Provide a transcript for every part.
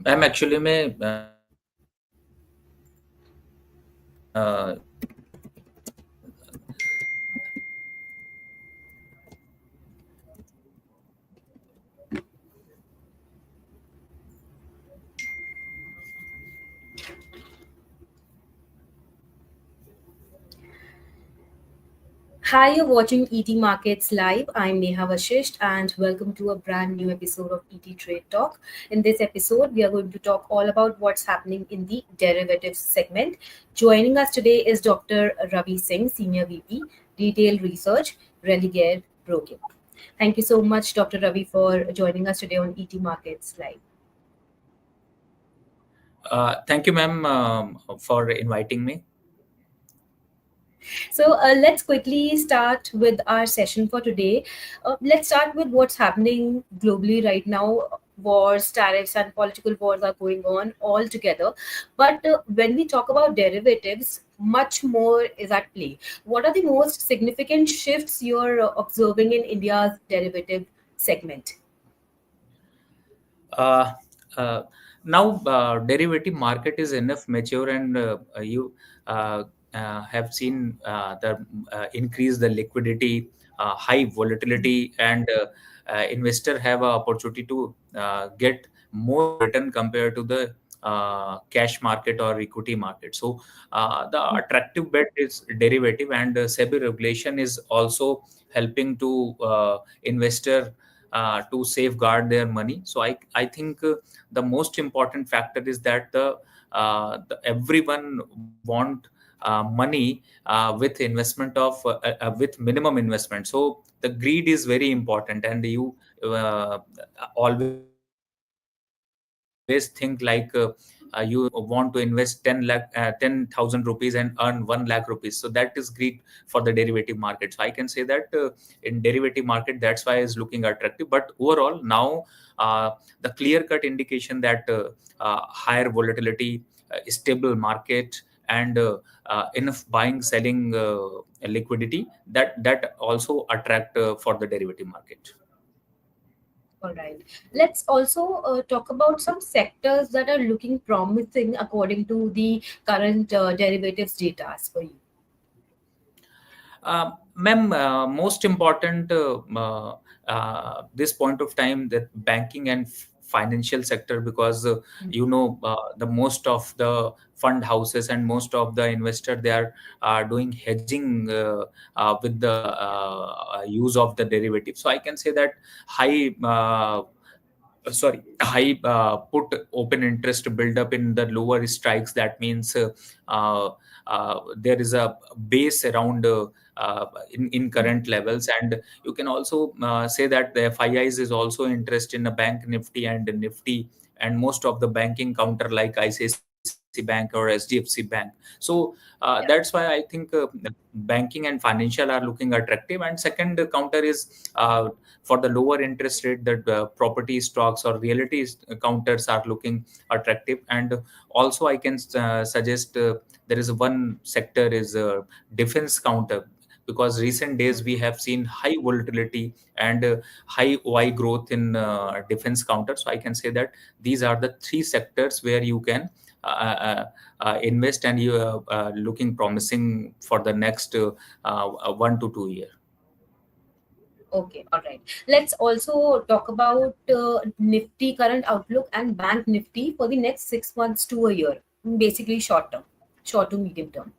Ma'am actually में Hi, you're watching ET Markets Live. I'm Neha Vashisht, and welcome to a brand new episode of ET Trade Talk. In this episode, we are going to talk all about what's happening in the derivatives segment. Joining us today is Dr. Ravi Singh, Senior VP, Retail Research, Religare Broking. Thank you so much, Dr. Ravi, for joining us today on ET Markets Live. thank you, ma'am, for inviting me. So let's quickly start with our session for today. Let's start with what's happening globally right now. Wars, tariffs, and political wars are going on all together. But when we talk about derivatives, much more is at play. What are the most significant shifts you're observing in India's derivative segment? Uh, uh, Now, derivative market is enough mature, and you uh, have seen the increase the liquidity, high volatility, and investor have a opportunity to get more return compared to the cash market or equity market. So the attractive bet is derivative, and SEBI regulation is also helping to investor to safeguard their money. So I think the most important factor is that the everyone want money with investment of with minimum investment. So the greed is very important, and you always think like you want to invest 10,000 rupees and earn 1 lakh rupees. So that is greed for the derivative market. So I can say that in derivative market, that's why it's looking attractive. But overall now, the clear cut indication that higher volatility, stable market, and enough buying selling liquidity, that also attract for the derivative market. All right. Let's also talk about some sectors that are looking promising according to the current derivatives data as per you. Ma'am, most important this point of time, that banking and financial sector, because the most of the fund houses and most of the investor, they are doing hedging with the use of the derivative. So I can say that high put open interest build up in the lower strikes. That means there is a base around in current levels, and you can also say that the FIIs is also interest in a bank nifty and nifty, and most of the banking counter like ICICI Bank or HDFC Bank. So that's why I think banking and financial are looking attractive. And second counter is for the lower interest rate, that property stocks or realty counters are looking attractive. And also I can suggest there is one sector is defense counter, because recent days we have seen high volatility and high OI growth in defense counter. So I can say that these are the three sectors where you can invest, and you looking promising for the next 1 to 2 year. Okay, all right. Let's also talk about Nifty current outlook and Bank Nifty for the next 6 months to a year. Basically, short term, short to medium term.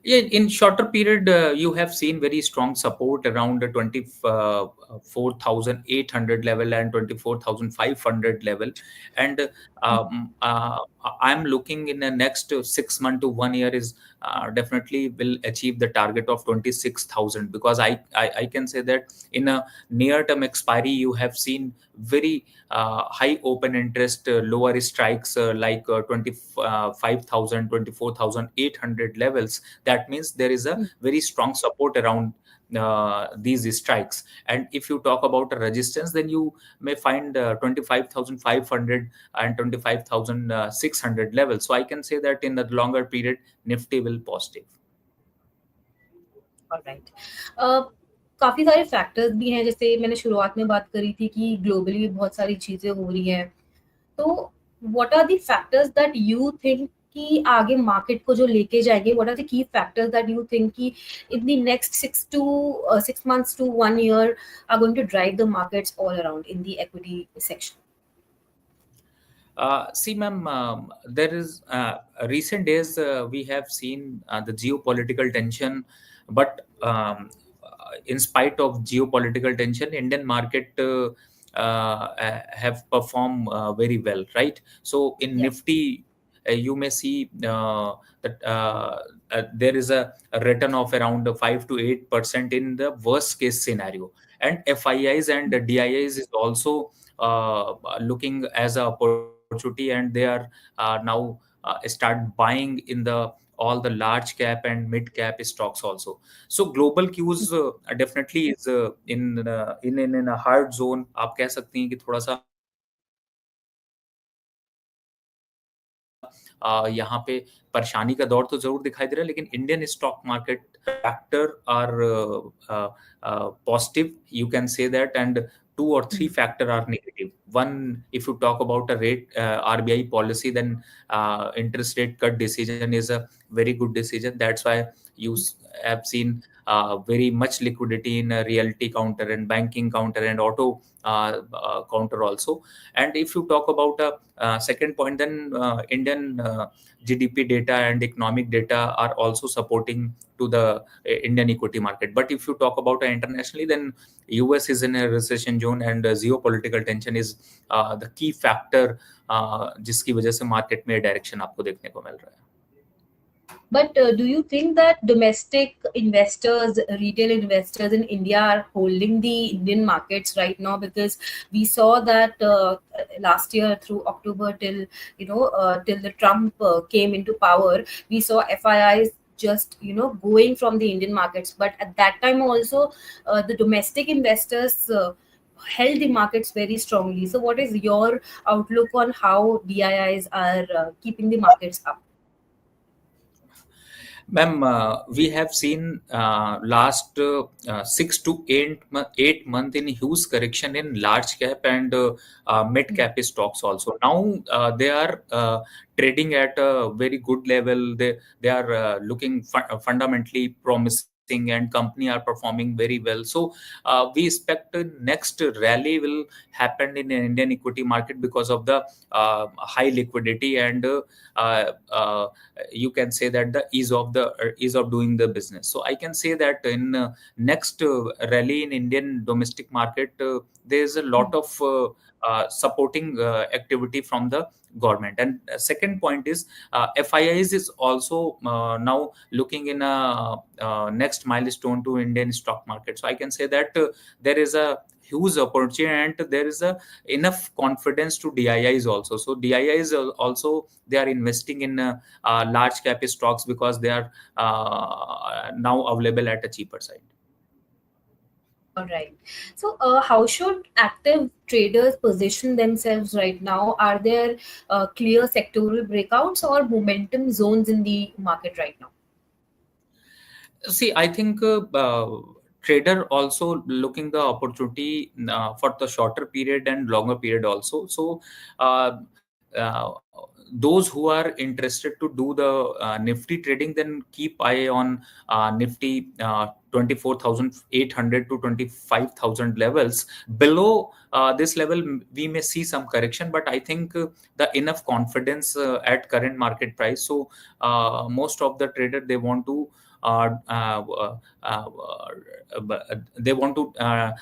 Yeah, in shorter period, you have seen very strong support around the 24,800 level and 24,500 level. And I'm looking in the next 6 months to 1 year is definitely will achieve the target of 26,000, because I can say that in a near term expiry, you have seen very high open interest, lower strikes like 25,000, 24,800 levels. That means there is a very strong support around these strikes. And if you talk about a resistance, then you may find 25,500 and 25,600 levels. So I can say that in the longer period, Nifty will positive. All right. काफ़ी सारे factors भी हैं, जैसे मैंने शुरुआत में बात करी थी कि ग्लोबली भी बहुत सारी चीज़ें हो रही हैं, So, what are the factors that you think कि आगे market को जो लेके जाएंगे? What are the key factors that you think कि in the next 6 months to 1 year are going to drive the markets all around in the equity section? See, ma'am, there is recent days we have seen the geopolitical tension, but in spite of geopolitical tension, Indian market have performed very well, right? So in Yeah. Nifty, you may see that there is a return of around 5 to 8% in the worst case scenario, and FIIs and DIIs is also looking as a opportunity, and they are now start buying in the all the large cap and mid cap stocks also. So global cues definitely is in a hard zone. आप कह सकती हैं कि थोड़ा सा यहाँ पे परेशानी का दौर तो जरूर दिखाई दे रहा है, लेकिन Indian stock market factor are positive, you can say that, and two or three factor are negative. One, if you talk about a rate RBI policy, then interest rate cut decision is a very good decision. That's why you have seen very much liquidity in a realty counter and banking counter and auto counter also. And if you talk about a second point, then Indian GDP data and economic data are also supporting to the Indian equity market. But if you talk about internationally, then US is in a recession zone, and geopolitical tension is the key factor जिसकी वजह से market में direction आपको देखने को मिल रहा है. But do you think that domestic investors, retail investors in India are holding the Indian markets right now? Because we saw that last year through October till till the Trump came into power, we saw FIIs just going from the Indian markets. But at that time also, the domestic investors. Held the markets very strongly. So, what is your outlook on how DIIs are keeping the markets up? Ma'am, we have seen last 6 to 8 month in huge correction in large cap and mid cap stocks also. Now they are trading at a very good level. They are looking fundamentally promising, and company are performing very well. So we expect the next rally will happen in the Indian equity market because of the high liquidity and you can say that the ease of doing the business. So I can say that in next rally in Indian domestic market, there is a lot of supporting activity from the government. And second point is FIIs is also now looking in a next milestone to Indian stock market. So I can say that there is a huge opportunity, and there is a enough confidence to DIIs also. So DIIs also, they are investing in large cap stocks because they are now available at a cheaper side. All right. So, how should active traders position themselves right now? Are there clear sectoral breakouts or momentum zones in the market right now? See, I think trader also looking the opportunity for the shorter period and longer period also. So uh, uh, those who are interested to do the Nifty trading, then keep eye on Nifty 24,800 to 25,000 levels. Below this level, we may see some correction, but I think the enough confidence at current market price. So most of the trader, they want to they want to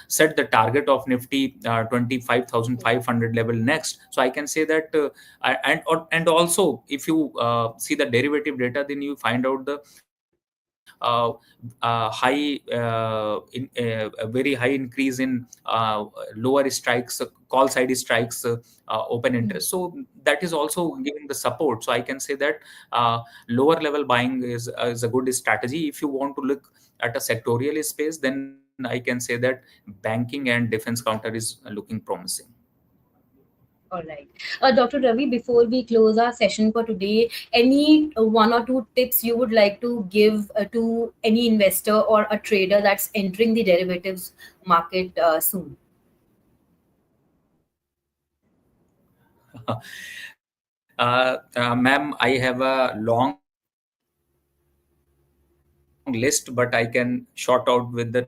set the target of Nifty 25,500 level next. So I can say that, and also if you see the derivative data, then you find out the high a very high increase in lower strikes, call side strikes, open interest. So that is also giving the support. So I can say that lower level buying is a good strategy. If you want to look at a sectorial space, then I can say that banking and defense counter is looking promising. All right. Dr. Ravi, before we close our session for today, any one or two tips you would like to give to any investor or a trader that's entering the derivatives market soon? Ma'am, I have a long list, but I can short out with the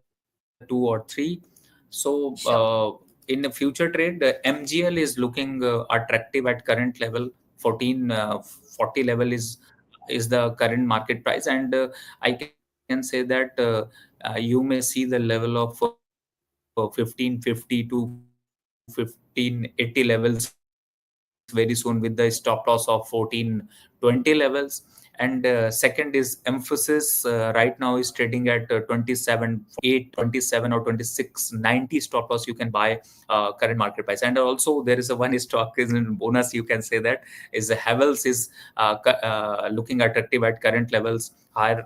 two or three. So, Sure. in the future trade, MGL is looking attractive at current level. 1440 level is the current market price, and I can say that you may see the level of 1550 to 1580 levels very soon, with the stop loss of 1420 levels. And second is Emphasis. Right now is trading at 2748, 27 or 2690 stop loss you can buy current market price. And also there is a one stock is in bonus, you can say, that is Havels is looking attractive at current levels, higher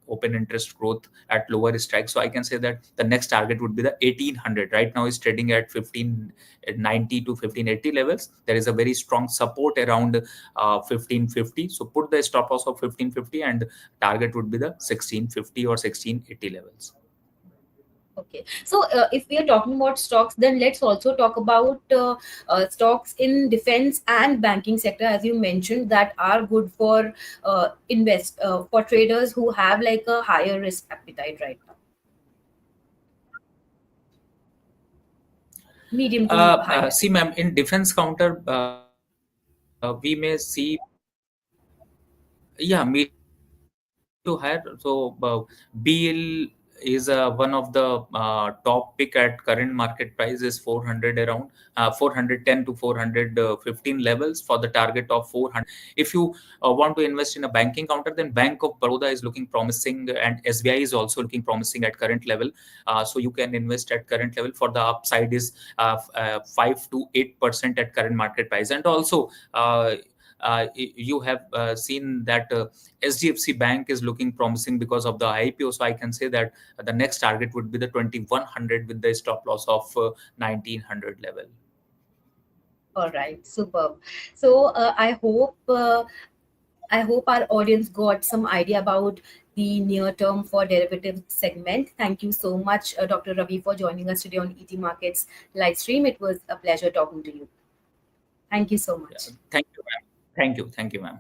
open interest growth at lower strike. So I can say that the next target would be the 1800. Right now is trading at 1590 to 1580 levels. There is a very strong support around 1550. So put the stop loss of 1550, and target would be the 1650 or 1680 levels. Okay. So, if we are talking about stocks, then let's also talk about stocks in defense and banking sector, as you mentioned, that are good for for traders who have like a higher risk appetite right now, medium to high See, level. ma'am, in defense counter, we may see, yeah, medium to higher. So BL is one of the top pick at current market price is 400, around 410 to 415 levels, for the target of 400. If you want to invest in a banking counter, then Bank of Baroda is looking promising, and SBI is also looking promising at current level. So you can invest at current level. For the upside is 5 to 8% at current market price. And also you have seen that SDFC Bank is looking promising because of the IPO. So I can say that the next target would be the 2100 with the stop loss of 1900 level. All right, superb. So, I hope our audience got some idea about the near term for derivative segment. Thank you so much, Dr. Ravi, for joining us today on ET Markets live stream. It was a pleasure talking to you. Thank you so Yeah. much. Thank you, ma'am. Thank you. Thank you, ma'am.